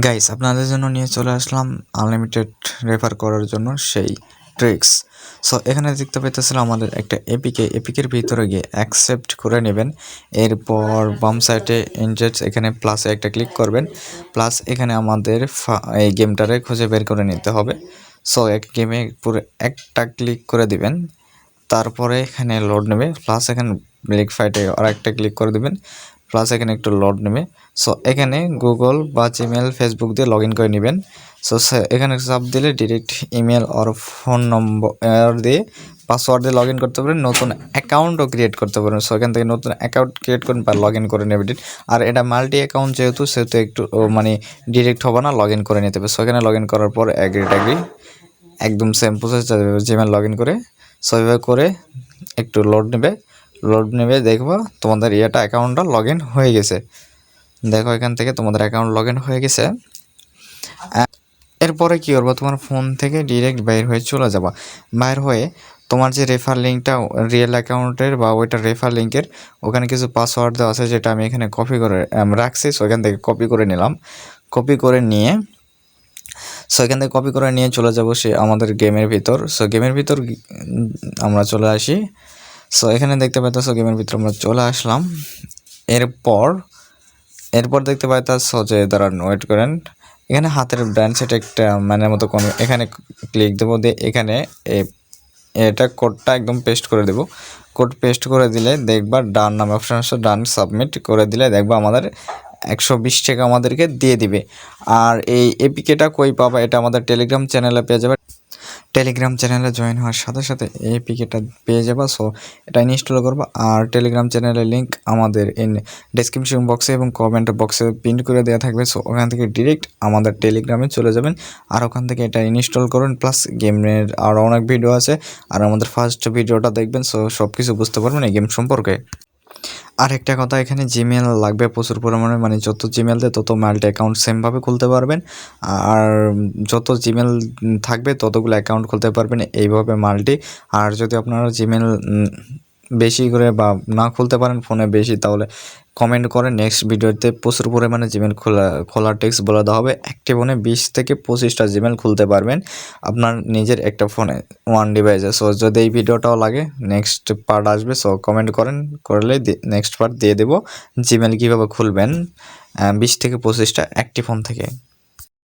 Guys আপনাদের জন্য নিয়ে চলে আসলাম আনলিমিটেড রেফার করার জন্য সেই ট্রিক্স। সো এখানে দেখতে পাইতেছিলাম আমাদের একটা এপিকের ভিতরে গিয়ে অ্যাকসেপ্ট করে নেবেন। এরপর বাম সাইডে ইনজেক্টস এখানে প্লাসে একটা ক্লিক করবেন। প্লাস এখানে আমাদের এই গেমটারে খুঁজে বের করে নিতে হবে। সো এক গেমে পুরো একটা ক্লিক করে দিবেন, তারপরে এখানে লোড নেবে। প্লাস এখানে ব্রেক ফাইটে আর একটা ক্লিক করে দেবেন, প্লাস এখানে একটু লোড নেবে। সো এখানে গুগল বা জিমেল ফেসবুক দিয়ে লগ ইন করে নেবেন। সো এখানে চাপ দিলে ডিরেক্ট ইমেল আর ফোন নম্বর দিয়ে পাসওয়ার্ড দিয়ে লগ ইন করতে পারেন, নতুন অ্যাকাউন্টও ক্রিয়েট করতে পারেন। সো এখান থেকে নতুন অ্যাকাউন্ট ক্রিয়েট করেন বা লগ ইন করে নেবেন। আর এটা মাল্টি অ্যাকাউন্ট যেহেতু সেহেতু একটু মানে ডিরেক্ট হবে না, লগ ইন করে নিতে হবে। সো এখানে লগ ইন করার পর অ্যাগ্রি একদম same process Gmail log in করে। সো এভাবে করে একটু লোড নেবে দেখবো তোমাদের অ্যাকাউন্টটা লগ ইন হয়ে গেছে। দেখো এখান থেকে তোমাদের অ্যাকাউন্ট লগ ইন হয়ে গেছে। এরপরে কী করবো, তোমার ফোন থেকে ডিরেক্ট বাইর হয়ে চলে যাবা। বাইর হয়ে তোমার যে রেফার লিঙ্কটা রিয়েল অ্যাকাউন্টের বা ওইটা রেফার লিঙ্কের ওখানে কিছু পাসওয়ার্ড দেওয়া আছে, যেটা আমি এখানে কপি করে রাখছি। সো এখান থেকে কপি করে নিলাম। কপি করে নিয়ে চলে যাব সে আমাদের গেমের ভিতর। সো গেমের ভিতর আমরা চলে আসি। সো এখানে দেখতে পাইতেছো গেমের ভিতর আমরা চলে আসলাম। এরপর দেখতে পাইতেছো যে দাঁড়ান ওয়েট করেন, এখানে হাতের ব্র্যান্ড সেট একটা মানের মতো কোন এখানে ক্লিক দেবো দিয়ে এখানে এটা কোডটা একদম পেস্ট করে দেবো। কোড পেস্ট করে দিলে দেখবা ডান নামে অপশান আসছে, ডান সাবমিট করে দিলে দেখবা আমাদের 120 টাকা আমাদেরকে দিয়ে দিবে। আর এই এপিকেটা কই পাবা, এটা আমাদের টেলিগ্রাম চ্যানেলে পেয়ে যাবে। টেলিগ্রাম চ্যানেলে জয়েন হওয়ার সাথে সাথে এই এপিকেটা পেয়ে যাবা। সো এটা ইনস্টল করবা। আর টেলিগ্রাম চ্যানেলের লিঙ্ক আমাদের ডেসক্রিপশন বক্সে এবং কমেন্ট বক্সে পিন করে দেওয়া থাকবে। সো ওখান থেকে ডিরেক্ট আমাদের টেলিগ্রামে চলে যাবেন, আর ওখান থেকে এটা ইনস্টল করুন। প্লাস গেমের আরও অনেক ভিডিও আছে, আর আমাদের ফার্স্ট ভিডিওটা দেখবেন। সো সব কিছু বুঝতে পারবেন এই গেম সম্পর্কে। আরেকটা কথা, এখানে জিমেল লাগবে প্রচুর পরিমাণে, মানে যত জিমেল দেয় তত মাল্টি অ্যাকাউন্ট সেমভাবে খুলতে পারবেন। আর যত জিমেল থাকবে ততগুলো অ্যাকাউন্ট খুলতে পারবেন এইভাবে মাল্টি। আর যদি আপনারা জিমেল বেশি করে বা না খুলতে পারেন ফোনে বেশি, তাহলে কমেন্ট করে নেক্সট ভিডিওতে প্রচুর পরিমাণে জিমেল খোলার টেক্সট বলে দেওয়া হবে। একটি ফোনে 20 থেকে 25টা জিমেল খুলতে পারবেন আপনার নিজের একটা ফোনে, ওয়ান ডিভাইসে। সো যদি এই ভিডিওটাও লাগে নেক্সট পার্ট আসবে। সো কমেন্ট করলে নেক্সট পার্ট দিয়ে দেবো জিমেল কীভাবে খুলবেন 20 থেকে 25টা একটি ফোন থেকে।